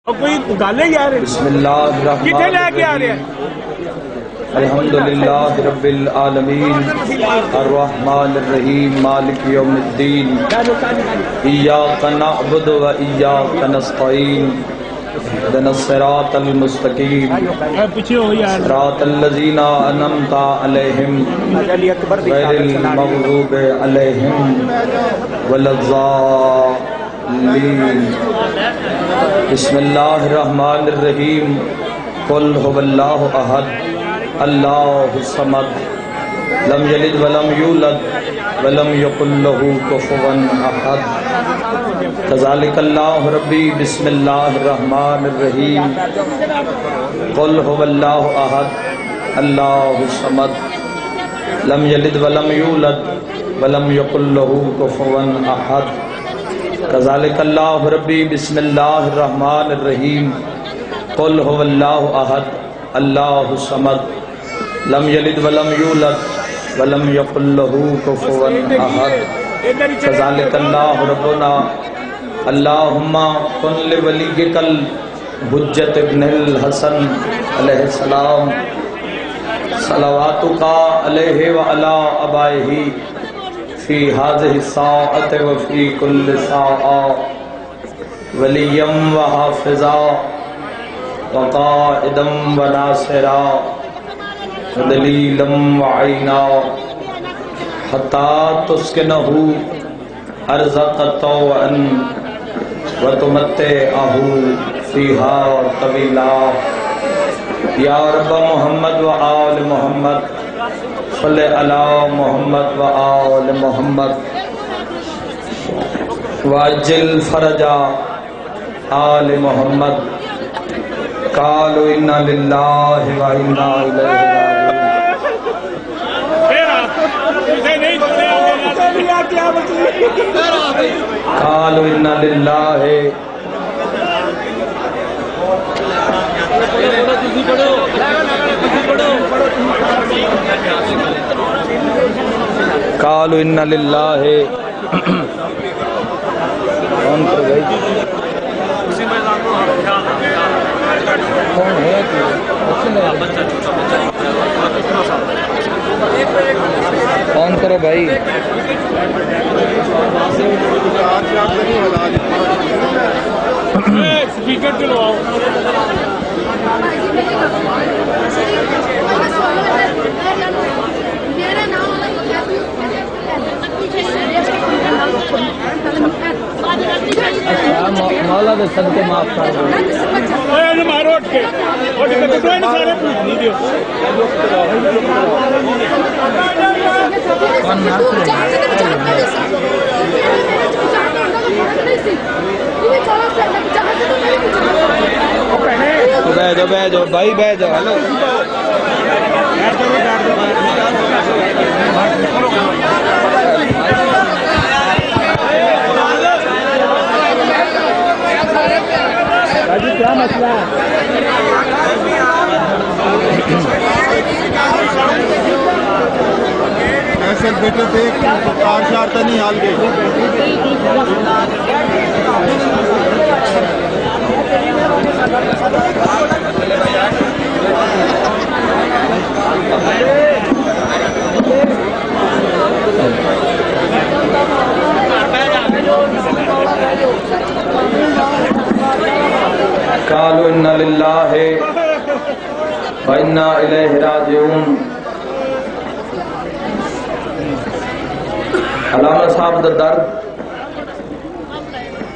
بسم اللہ الرحمن الرحیم الحمدللہ رب العالمین الرحمن الرحیم مالک یوم الدین ایاک نعبد و ایاک نستعین اهدنا الصراط المستقیم صراط الذین انعمت علیہم غیر المغضوب علیہم ولا الضالین بسم اللہ الرحمن الرحیم قل هو اللہ احد اللہ الصمد لم یلد ولم یولد ولم یکن له کفوا احد کذالک اللہ ربی بسم اللہ الرحمن الرحیم قل هو اللہ احد اللہ الصمد لم یلد ولم یولد ولم یکن له کفوا احد کذالک اللہ ربی بسم اللہ الرحمن الرحیم قل هو اللہ احد اللہ الصمد لم یلد ولم یولد ولم یکن له کفوا احد کذالک اللہ ربنا اللہم کن لولیک الحجت ابن الحسن علیہ السلام صلواتک علیہ وعلی آبائہ فی هذه الساعة وفی کل ساعة ولیا وحافظا وقائدا وناصرا ودلیلا وعینا حتی تسکنہ ارزق طوعا وتمتعہ فیہا طویلا یا رب محمد و آل محمد صلی علی محمد و آل محمد واجل فرجا آل محمد قالوا انا للہ و انا الیہ راجعون قالوا انا للہ قالوا انا للہ کون کر گئی کون کرو بھائی سپیکر چلواؤ مولا دے صدقے معاف کر دو بیجو بھائی بیجو ہلو کیا مسئلہ ہے ایسے بیٹے دیکھ کار شارتا نہیں حال گئے قالوا انا للہ و انا الیہ راجعون علامہ صاحب دا درد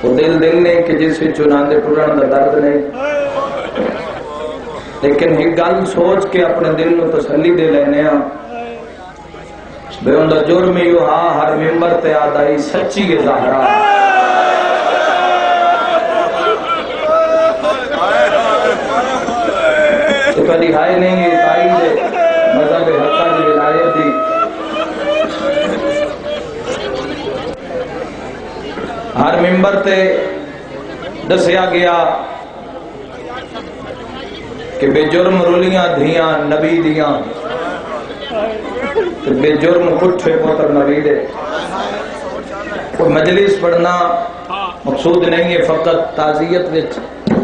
وہ دل نے کہ جس وچ چناندے ٹرن دا درد نہیں، لیکن ایک گل سوچ کے اپنے دل نو تسلی دے لینے ہاں بے اندر جرم یو ہاں ہر ممبر تے آدائی سچی کے ظاہرہ تو کدی ہائے نہیں عیسائی دے مذہب حقہ دی ولایت دی ہر ممبر تے دسیا گیا کہ بے جرم رولیاں دھیاں نبی دیاں بے جرم کٹھے پتر نبی دے کوئی مجلس پڑھنا مقصود نہیں ہے فقط تعزیت وچ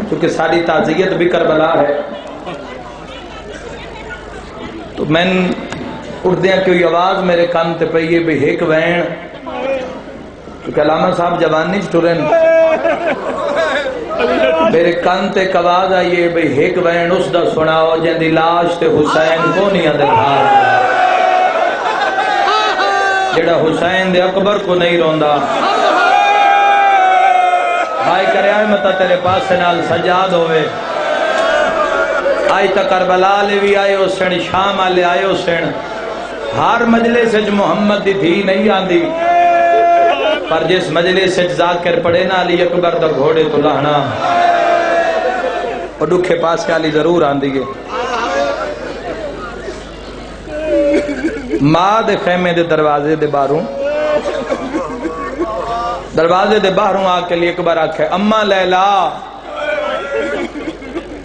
کیونکہ ساری تعزیت بھی کربلا ہے. تو میں اٹھدیاں کوئی آواز میرے کان تے پئی ہے بھی ایک وین، کیونکہ علامہ صاحب جوانی ٹرن، میرے کان تے آواز آئی ہے بھی ایک وین اس دا سناؤ جن دی لاش تے حسین کو نہیں دکھا، جڑا حسین دے اکبر کو نہیں روندا. بھائی کرے آئے متا تیرے پاس سے نال سجاد ہوئے. آئی تا کربلا لے بھی آئے حسین، شام آلے آئے حسین. ہر مجلس سے محمد دی تھی نہیں آندی، پر جس مجلس سے ذاکر پڑے نا علی اکبر دا گھوڑے تو لانا اور دکھے پاس کے علی ضرور آندی گے. ماں دے خیمے دے دروازے دے باہروں، دروازے دے باہروں آ کے علی اکبر آکھے اماں لیلا،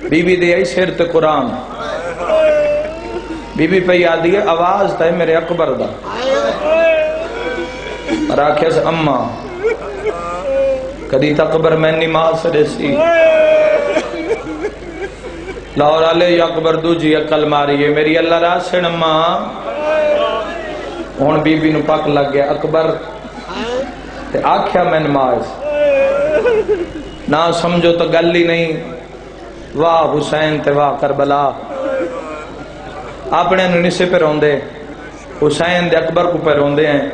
بی بی دے آئی سیر تے قرآن. بی بی پہ یاد دیئے آواز تا ہے میرے اکبر دا، اور آکھے سے اماں کدی تکبر میں نماز سے دیسی لاہور آلے یا اکبر دو جی اکل ماری ہے میری اللہ راز سے نماں. ہون بی بی نو پاک لگ گیا اکبر تے آکھیا میں نماز نہ سمجھو تو گل ہی نہیں. واہ حسین تے واہ کربلا، اپنے نسے پہ روندے حسین دے اکبر کو پہ روندے ہیں.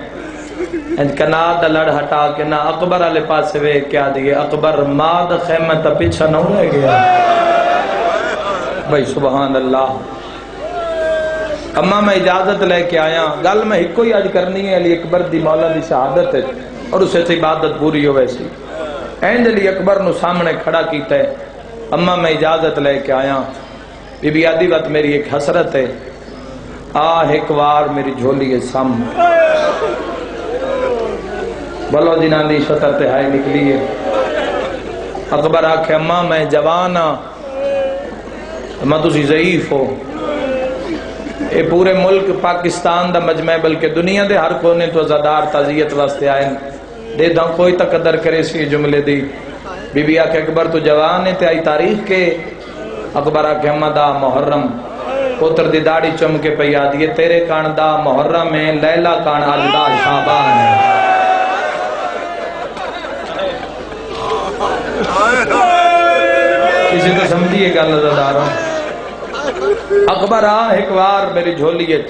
انج کناد دا لڑ ہٹا کے نہ اکبر والے پاس وے کیا دیئے اکبر ماں دا خیمہ تا پیچھا نہ رہ گیا. بھائی سبحان اللہ. اما میں اجازت لے کے آیا، گل میں ہی کوئی آج کرنی ہے علی اکبر دی مولا دی شہادت ہے اور اسے سے عبادت پوری ہو ویسی. اینج علی اکبر نو سامنے کھڑا کیتا ہے. اما میں اجازت لے کے آیا. بی بی آدھی وقت میری ایک حسرت ہے، ایک وار میری جھولی ہے سام بلو جنہاں دی شطر تے ہائے نکلی ہے. اکبر آکھے اماں میں جوانا، اماں تسی ضعیف ہو. اے پورے ملک پاکستان دا مجمع بلکہ دنیا دے ہر کونے تو عزادار تعزیت واسطے آئے دے داں کوئی تا قدر کرے سی جملے دی. بی بی آکھے اکبر تو جوان ہے تے آئی تاریخ کے. اکبر آکھے اماں دا محرم، پتر دی داڑی چم کے پہ یاد یہ تیرے کان دا محرم ہے، لیلا کان آج دا شعبان ہے. کسی تو سمجھیے گا اللہ داروں. اکبر ایک وار میری جھولیت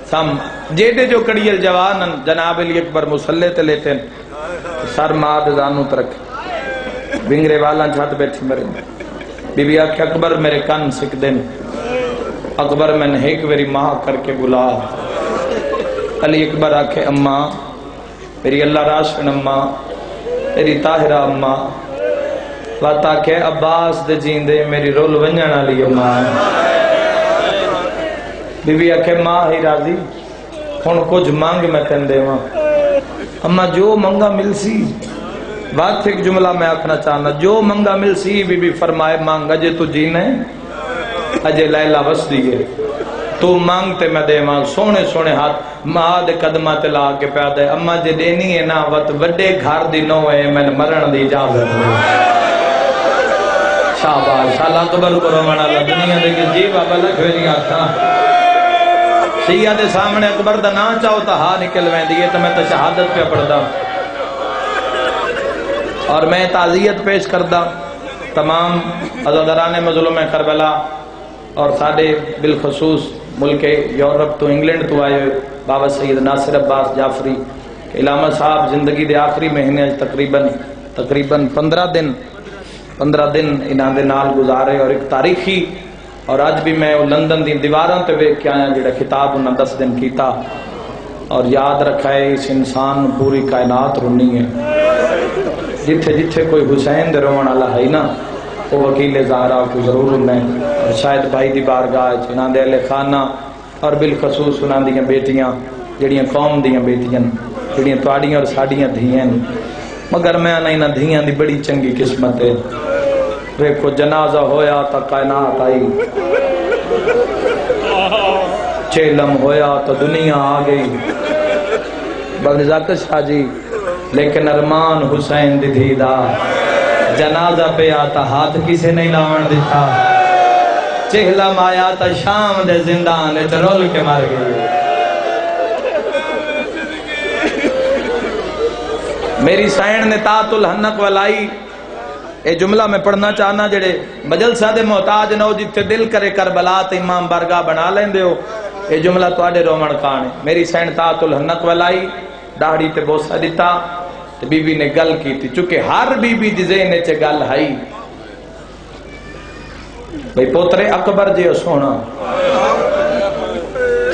سم جیڈے جو کڑیل جوانن جناب علی اکبر مسلح تے لیتے ہیں سر ماد زانو ترک بنگرے والا چھت بیٹھی مرے. بی بی آکھے اکبر میرے کن سکھ دن. اکبر میں نے ایک ویری ماں کر کے بلا. علی اکبر آکھے اماں میری اللہ راشن اماں میری طاہرہ اماں. وات آکھے عباس دے جیندے میری رول ونجن علی اماں. بی بی آکھے ماں ہی راضی ہن کچھ مانگ میں تین دے ماں. اماں جو منگا مل سی. بات ایک جملہ میں آکھنا چاہنا، جو منگا مل سی. بی بی فرمائے مانگ اجے تو جینے اجے لیلا وس دیئے تو مانگتے میں دے ماں. سونے سونے ہاتھ ماں دے قدمہ تے لا کے پیا دے. اماں جے دینی ہے نا وقت وڈے گھر دی نو ہے میں مرن دی اجازت ہے. شاباش شالا اکبر کرو منا دنیا دے کہ جی بابا لکھوے نہیں آتا. شیعہ دے سامنے اکبر دا نا چاہو تا ہاں نکل میں دیئے تو میں تا شہادت پہ پڑھدا اور میں تعزیت پیش کردہ تمام عزادران مظلوم کربلا اور ساڑے بالخصوص ملک یورپ تو انگلینڈ تو آئے بابا سید ناصر عباس جعفری. علامہ صاحب زندگی دے آخری مہینے تقریباً 15 دن انہاں دے نال گزارے اور ایک تاریخی. اور آج بھی میں لندن دی دیواراں تے ویکھ کے آیا جڑا خطاب انہاں 10 دن کیتا اور یاد رکھا ہے اس انسان پوری کائنات رونی ہے. جتھے جتھے کوئی حسین دے روان والا ہے نا وہ وکیل زہرا کو ضرور ہونا ہے. اور شاید بھائی دی بارگاہ انہاں دے اہل خانہ اور بالخصوص انہاں دیاں بیٹیاں جڑیاں قوم دیاں بیٹیاں جڑیاں تواڈیاں اور ساڈیاں دھیاں مگر میں انہاں دھیاں دی بڑی چنگی قسمت ہے. ویکھو جنازہ ہویا تا کائنات آئی، چیلم ہویا تو دنیا آ گئی. بغض شاہ جی لیکن ارمان حسین دی دھی دا جنازہ پہ آتا ہاتھ کسے نہیں لاؤن دیتا، چہلا مایا تا شام دے زندان رول کے مر گئی۔ میری سائن نے تات الحنق والائی، اے جملہ میں پڑھنا چاہنا جڑے مجلسہ دے محتاج نو جتے دل کرے کربلا تے امام برگاہ بنا لیں دے ہو، اے جملہ توڑے رومن کانے۔ میری سائن تات الحنق والائی داڑھی تے بوسہ دیتا تے بی بی نے گل کی تھی، چونکہ ہر بی بی دی ذہن چے گل ہائی بھئی پوترے اکبر جے سونا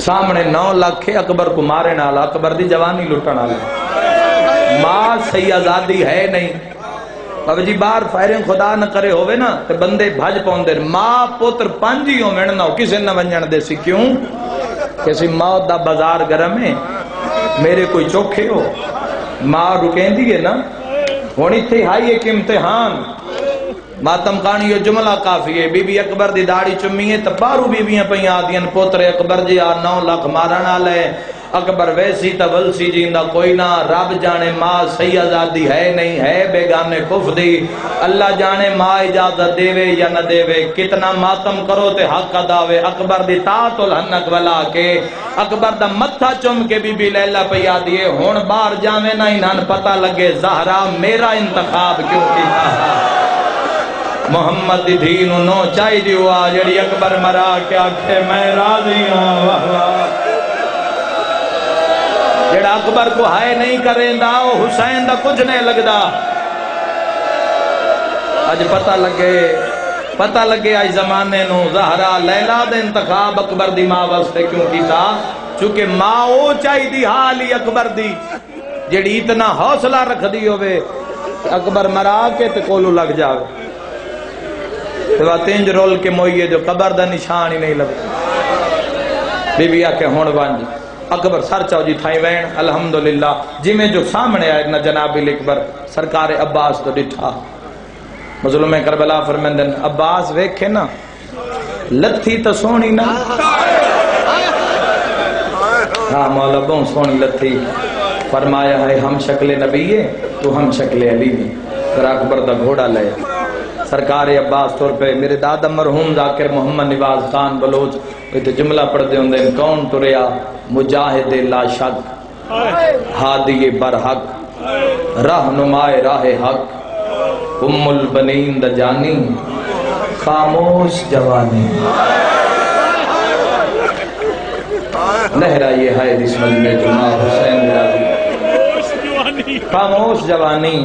سامنے 9 لاکھ اکبر کو مارے نالا، اکبر دی جوانی لٹن آلا، ماں سیادادی ہے نہیں۔ اب جی بار فائرنگ خدا نہ کرے ہوئے نا تے بندے بھج پاؤں دے، ماں پوتر پانجی ہو مننا ہو کسے نہ ونجن دے سی، کیوں؟ کسی موت دا بازار گرم ہے میرے کوئی چوکھے ہو، ماں رکیں دیئے نا ہونی تھی ہائی ایک امتحان۔ ماتم کانی یہ جملہ کافی ہے، بی بی اکبر دی داڑھی چمیے تبارو بی بیاں پہ آدین پوتر اکبر جی 9 لاکھ مارنا لے، اکبر ویسی تولسی جیندہ کوئی نہ، رب جانے ماں سیادادی ہے نہیں ہے بیگانے کف دی، اللہ جانے ماں اجازت دیوے یا نہ دیوے، کتنا ماتم کرو تے حق اداوے۔ اکبر دی تات الحنق والا کے اکبر دا متھا چم کے بی بی لیلہ پہ یادیے ہون بار جاوے نہ انہاں پتہ لگے زہرا میرا انتخاب کیوں کیتا ہے۔ محمد دی دھینو نو چاہی دیوا جڑی اکبر مرا کے آکھے میں راضی ہوں، واہ واہ۔ جڑا اکبر کو ہائے نہیں کریں دا وہ حسین دا کچھ نہیں لگدا۔ آج پتہ لگے آج زمانے نو زہرا لیلہ دے انتخاب اکبر دی ماں واسطے کیوں کیتا، چونکہ ماں او چاہی دی حالی اکبر دی جڑی اتنا حوصلہ رکھ دی ہوئے اکبر مرا کے تے کولو لگ جاوے، تو تینج رول کے موئیے جو قبر دا نشان ہی نہیں لگتا۔ بی بی آکے ہون وانج اکبر سر چاو جی تھائی وین الحمدللہ جی میں جو سامنے آئے نا جناب اکبر سرکار عباس تو ڈٹھا مظلوم کربلا فرمندن عباس ویکھے نا لتھی تو سونی نا، ہاں مولا بہن سونی لتھی، فرمایا ہے ہم شکل نبی ہے تو ہم شکل علی ہے، پھر اکبر دا گھوڑا لے سرکار عباس طور پہ میرے دادا مرحوم ذاکر محمد نواز خان بلوچ یہ جملہ پڑھ دے ہوندے کون تریا مجاہد لا شک ہادی برحق رہنمائے راہ حق ام البنین دا جانی خاموش جوانی لہرائیے ہے بسم اللہ جناب حسین راضی خاموش جوانی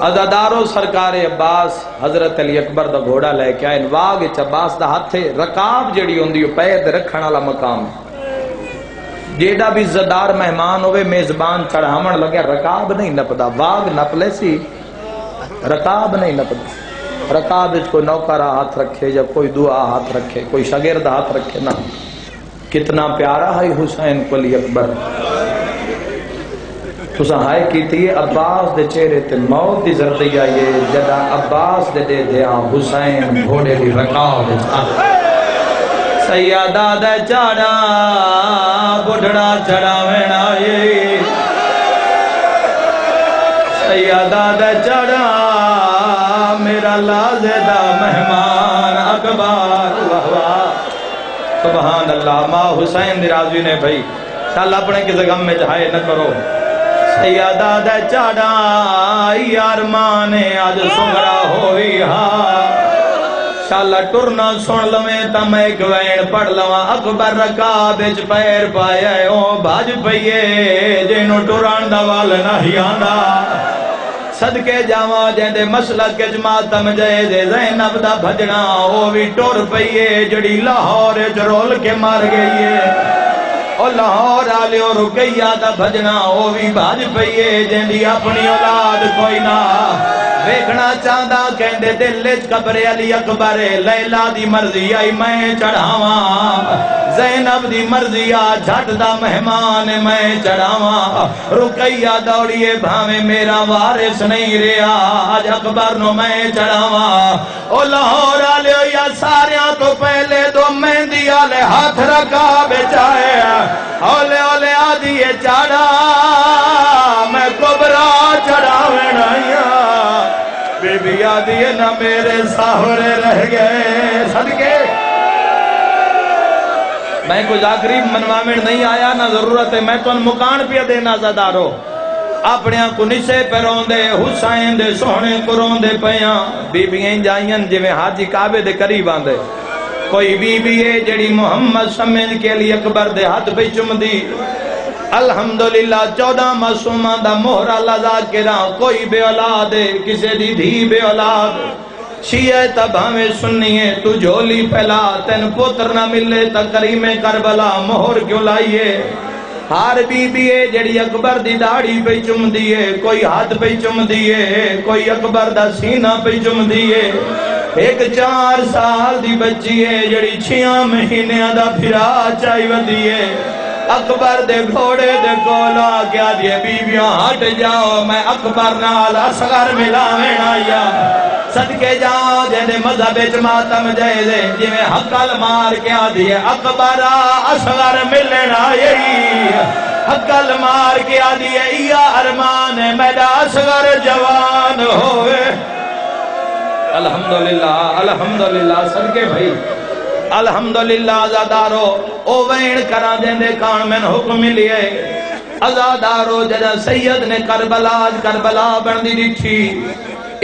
عزادارو سرکار عباس حضرت علی اکبر دا گھوڑا لے کے آئے واگ عباس دا ہاتھ ہے رکاب جڑی ہوندی پید رکھن والا مقام جیڑا بھی عزادار مہمان ہوئے میزبان چڑھامن لگے رکاب نہیں نپدا، واگ نپلے سی رکاب نہیں نپدا، رکاب اس کوئی نوکرہ ہاتھ رکھے یا کوئی دعا ہاتھ رکھے کوئی شاگرد ہاتھ رکھے نا۔ کتنا پیارا ہے حسین کو علی اکبر، تسا ہائے کیتی ہے عباس دے چہرے تے موت دی زردی آئیے جدا عباس دے دے دیا حسین گھوڑے دی رکاب سیادہ دے چاڑا بڑھڑا چڑا وینا آئیے سیادہ دے چاڑا میرا لازدہ مہمان اکبر سبحان اللہ۔ ماں حسین دی راضی نے بھئی شاء اپنے کسی غم میں جہائے نہ کرو، سیادہ دے چاڑا یار مانے آج سنگرا ہوئی ہاں شاءاللہ ٹرنا سن لویں تا میں ایک وین پڑھ لواں اکبر رکاب اچ پیر پایا ہے او بھاج پئیے جنوں ٹران دا وال نہیں آندا صدقے جاواں جیندے مسلک اچ ماتم جے دے زینب دا بھجنا او وی ٹر پئیے جڑی لاہور اچ رول کے مر گئی ہے اور لاہور آلے اور رکیہ دا بھجنا او بھی بھاج پئیے جیندی اپنی اولاد کوئی نہ ویکھنا چاہدا کہندے دل وچ قبر علی اکبر لیلا دی مرضی آئی میں چڑھاواں زینب دی مرضی آ جھٹ دا مہمان میں چڑھاواں رکیہ دوڑیے بھاویں میرا وارث نہیں رہا آج اکبر نو میں چڑھاواں او لاہور آلے یا ساریاں تو پہلے دو مہندی آلے ہاتھ رکھا بچائے اولے اولے آدھیے چاڑا میں کبرا چڑھاویں نائیاں بی بی بھی آدھی ہے نہ میرے ساہرے رہ گئے صدقے میں کوئی آخری منواوڑ نہیں آیا نہ ضرورت ہے میں تو مکان پہ دینا زدارو اپنے کو نشے پہ روندے حسین دے سونے کو روندے پیاں بی بیاں جائیں جویں حاجی کعبے دے قریب آندے کوئی بی بی ہے جڑی محمد سمجھ کے لیے اکبر دے ہاتھ پہ چم دی الحمدللہ 14 معصوماں دا مہرہ لذا کراں کوئی بے اولاد ہے کسے دی دھی بے اولاد شیعہ تب ہمیں سنیے تو جھولی پھیلا تین پتر نہ ملے تا کریم کربلا مہر کیوں لائیے ہار بی بی ہے جڑی اکبر دی داڑھی پہ چم دیئے کوئی ہاتھ پہ چم دیئے کوئی اکبر دا سینہ پہ چم دیئے ایک 4 سال دی بچی ہے جڑی 6 مہینے دا پھرا چاہی ودیئے اکبر دے گھوڑے دے کولا کیا دیئے بیویاں ہٹ جاؤ میں اکبر نال اصغر ملاویں آیا صدقے جاؤ جینے مذہب ماتم جائزے جی میں حقل مار کیا دیئے اکبر اصغر ملن آئی حقل مار کیا دیئے یا ارمان میرا اصغر جوان ہوئے الحمدللہ الحمدللہ صدقے بھائی الحمدللہ آزادارو او وین کرا دیں دے کان میں حکم لیے آزادارو جدا سید نے کربلا بندی دی تھی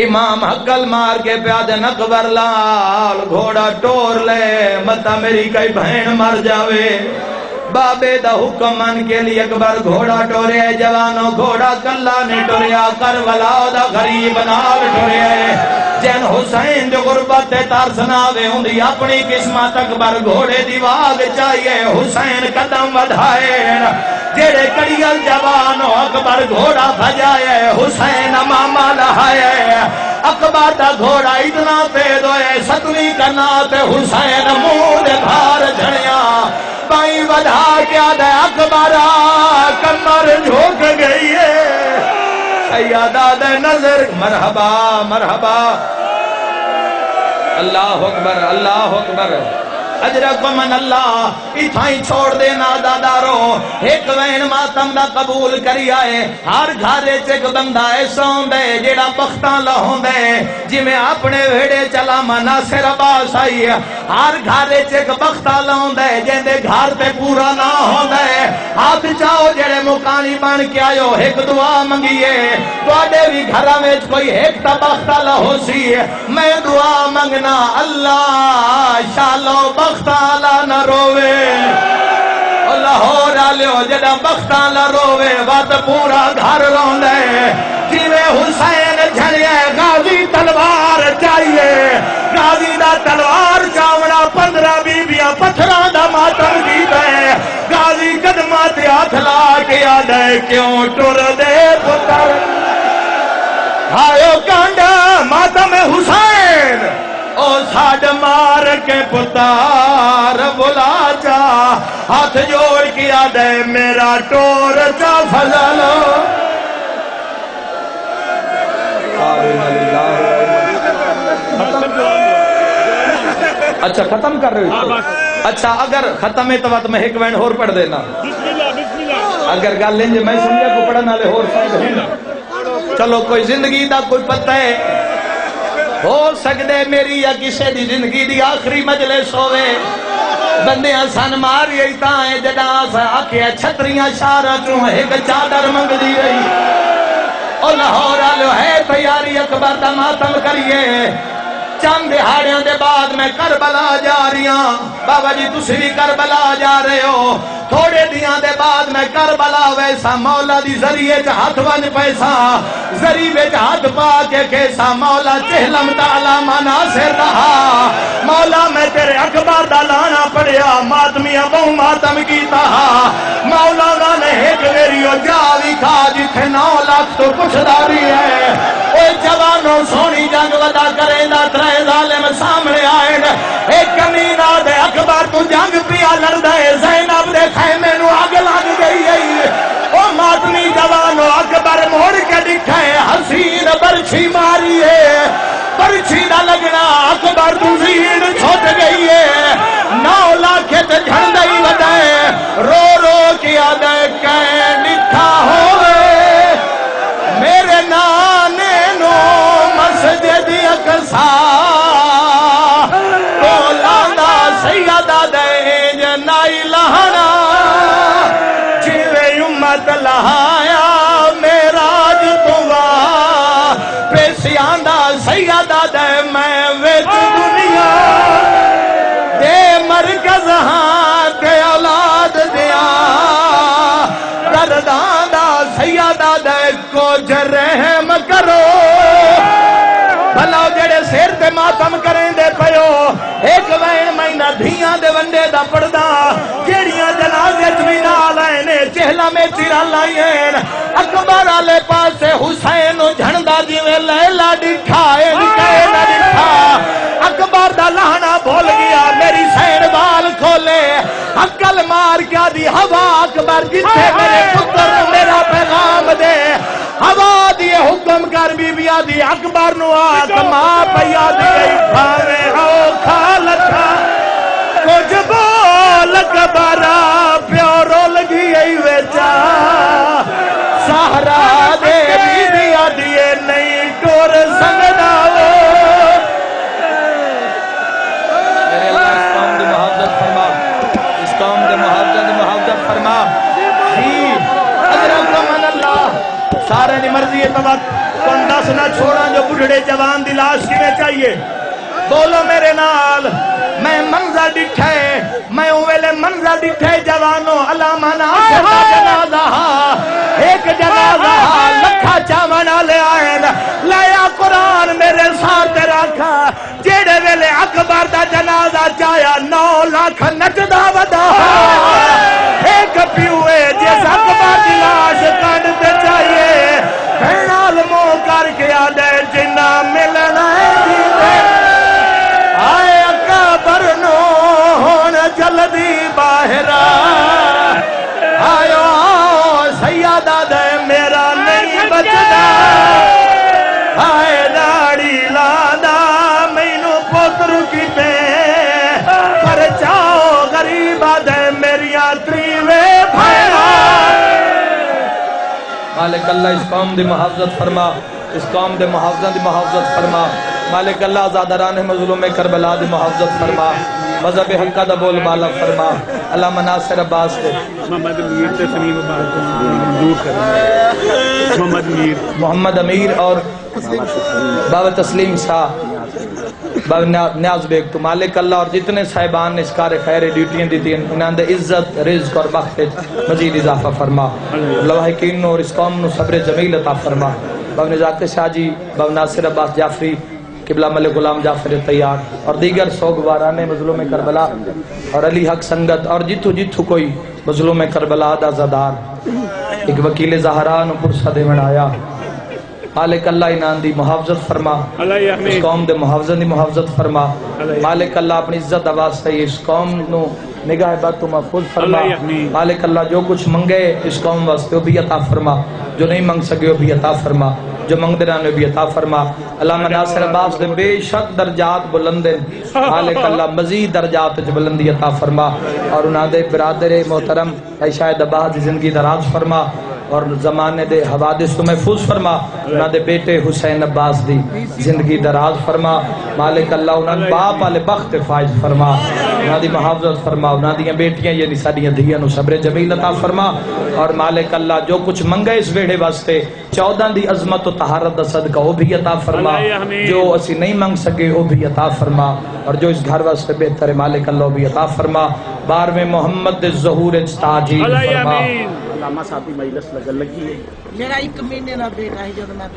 امام حقل مار کے پیادے اکبر لال گھوڑا ٹور لے متا میری کئی بہن مر جاوے بابے دا حکم من کے لیے اکبر گھوڑا ٹورے جوانوں گھوڑا کلا نے ٹوریا کربلا دا غریب نال ٹورے جن حسین جو غربت تارسناوے ہوں دی اپنی قسمت اکبر گھوڑے دیواغ چاہیے حسین قدم ودھائے جیڑے کڑیل جوانوں اکبر گھوڑا بھجائے حسین ماما لہائے اکبر دا گھوڑا اتنا تیز ہوئے 7ویں کنات حسین مود بھار جھڑیاں بائی ودھا کیا دے اکبرہ کمر جھوک گئی ہے سیادہ دے نظر مرحبا مرحبا اللہ اکبر اللہ اکبر اجرک من اللہ اتھائیں چھوڑ دینا دادارو ایک وین ماتم دا قبول کری آئے ہر گھارے چک بندہ ایسا ہوں دے جیڑا بختان لہوں دے جی میں اپنے ویڑے چلا مناصر عباس آئی ہر گھارے چک بختان لہوں دے جن دے گھار تے پورا نہ ہوں دے ہاتھ چاہو جیڑے مکانی بان کے آئیو ایک دعا منگیے توڑے بھی گھرہ میں کوئی ایک تا بختان لہو سی میں دعا منگنا اللہ شالو بختالا نہ روے لاہور آلیو جڑا بختالا روے وات پورا گھر روندے جیوے حسین جھڑیے غازی تلوار چاہیے غازی دا تلوار چاوڑا 15 بیبیاں پتھران دا ماتم کی دے غازی قدمات ہاتھ لا کے آدھے کیوں ٹر دے پتر ہائیو کانڈا ماتم حسین او ساڑ مار کے پتار بلا جا ہاتھ جوڑ کیا دے میرا ٹور چا فضلو اچھا ختم کر رہے ہو اچھا اگر ختم ہے تو بات میں ایک وین اور پڑھ دینا اگر گل لیں جے میں سمجھا کو پڑھنا لے اور صاحب ہیں چلو کوئی زندگی دا کوئی پتہ ہے ہو سکتے میری یا کسے دی زندگی دی آخری مجلس ہوئے بندیاں سن ماری ایتائیں جڑا سا آکھیا چھتریاں شارہ چوں ایک چادر منگ دی رہی او لاہور آلو ہے تیاری اکبر دا ماتم کریے چند دہاڑیاں دے بعد میں کربلا جا رہی ہوں بابا جی تسی بھی کربلا جا رہے ہو تھوڑے دیاں دے بعد میں کربلا ویسا مولا دی ذریعے ہاتھ ون پیسا ذریعے ہاتھ پا کے کیسا مولا چہلم تعالی مناصر رہا مولا میں تیرے اکبر دا لانا پڑیا ماتمیاں بہو ماتم کیتا مولا نے ایک میری جاوی کھا جتھے 9 لاکھ تو کچھ داری ہے اے جوانوں سونی جنگ ودا کرے دا ترے ظالم سامنے آئے ایک کمینہ دے اکبر تو جنگ پیا لڑدے زینب دے خیمے نو آگ لگ گئی ہے او ماتمی جوانو اکبر موڑ کے دکھائے حسین برچھی ماری ہے برچھی نہ لگنا اکبر تو زین چھوٹ گئی ہے 9 لاکھ تے جھنڈائی ودائے رو رو کیا دے کہیں لکھا ہوئے میرے نانے نو مسجدی لائی لہنا جیوے امت لہایا میراج تو واہ پیسیاں دا سیدہ دے میں ویچ دنیا دے مرکز ہاں دے اولاد دیا دردان دا سیدہ دے کو جرحم کرو بھلا جڑے سیر تے ماتم کریں دے پیو ایک وین مہینہ دھیاں دے ونڈے دا پڑدا جیڑیاں جنازے چوی نال آئینے چہلا میں چیرا لائیں اکبر آلے پاسے حسین جھنڈا جیویں لیلا ڈکھائے نکائے نہ ڈکھا اکبر دا لہنا بھول گیا میری سین بال کھولے عقل مار کیا دی ہوا اکبر جتھے میرے پتر میرا پیغام دے ہوا دیے حکم کر بی بیا دی اکبر نو آت ماں پیا دی کھاوے ہو کھالتا کچھ بول اکبرا پیورو لگی ای ویچا سہرا دے بی بیا دیے نہیں ٹور سنگنا ہو میرے اللہ اس قوم دی محافظت فرما اس قوم دی محافظت فرما جی حضرت من اللہ سارے دی مرضی اتوقت کون دس نہ چھوڑا جو بڑھڑے جوان دی لاش کی میں چاہیے بولو میرے نال میں منظر ڈٹھے میں اویلے منظر ڈٹھے جوانوں علامہ ناصر دا جنازہ ایک جنازہ لکھا چاونا لے آئین لایا قرآن میرے ساتھ رکھا جیڑے ویلے اکبر دا جنازہ چایا 9 لاکھ نچدا ودا ایک پیوے جیسا اکبر دی لاش کانڈتے چاہیے بھینال مو کر کے آدھے جنہ ملنا ہے جیتے آئے اکبر نو ہون جلدی باہر آئے سیادہ دے میرا نہیں بچدا آئے داڑی لادا مینو پتر کی پہ پر چاہو غریبہ دے میری آتریوے بھائیہ مالک اللہ اس قوم دی محافظت فرما اس قوم دے محافظت فرما مالک اللہ آزادران مظلوم کربلا دی محافظت فرما مذہب حقہ دا بول بالا فرما علامہ ناصر عباس دے محمد امیر تسلیم عباس کو منظور کریں محمد امیر اور بابا تسلیم شاہ بابا نیاز بیگ تو مالک اللہ اور جتنے صاحبان نے اس کار خیر ڈیوٹیاں دیتی ہیں انہاں دے عزت رزق اور بخت مزید اضافہ فرما لواحقین اور اس قوم نو صبر جمیل عطا فرما بابا نزاکت شاہ جی بابا ناصر عباس جعفری قبلہ ملک غلام جعفر تیار اور دیگر سوگواران مظلوم کربلا اور علی حق سنگت اور جتو کوئی مظلوم کربلا دا زدار ایک وکیل زہران پرسہ دے من آیا مالک اللہ انہاں دی محافظت فرما اس قوم دے محافظت فرما مالک اللہ اپنی عزت آواز سے اس قوم نو نگاہ بات تو محفوظ فرما مالک اللہ جو کچھ منگے اس قوم واسطے وہ بھی عطا فرما جو نہیں منگ سکے وہ بھی عطا فرما جو منگ دینا بھی عطا فرما علامہ ناصر عباس دے بے شک درجات بلند مالک اللہ مزید درجات بلندی عطا فرما اور انہاں دے برادر محترم شاید عباس زندگی دراز فرما اور زمانے دے حوادث تو محفوظ فرما انہاں دے بیٹے حسین عباس دی زندگی دراز فرما مالک اللہ انہاں باپ والے بخت فائز فرما انہاں دی محافظت فرما انہاں دی بیٹیاں یعنی ساڈیاں دھیاں نو صبر جمیل عطا فرما اور مالک اللہ جو کچھ منگے اس ویڑے واسطے 14 دی عظمت و طہارت دا صدقہ وہ بھی عطا فرما جو اسی نہیں منگ سکے وہ بھی عطا فرما اور جو اس گھر واسطے بہتر ہے مالک اللہ بھی عطا فرما 12ویں محمد دے ظہور تاجیل فرما علامہ صاحب کی مجلس لگن لگی ہے میرا ایک مہینے دا بیٹا ہے جو میں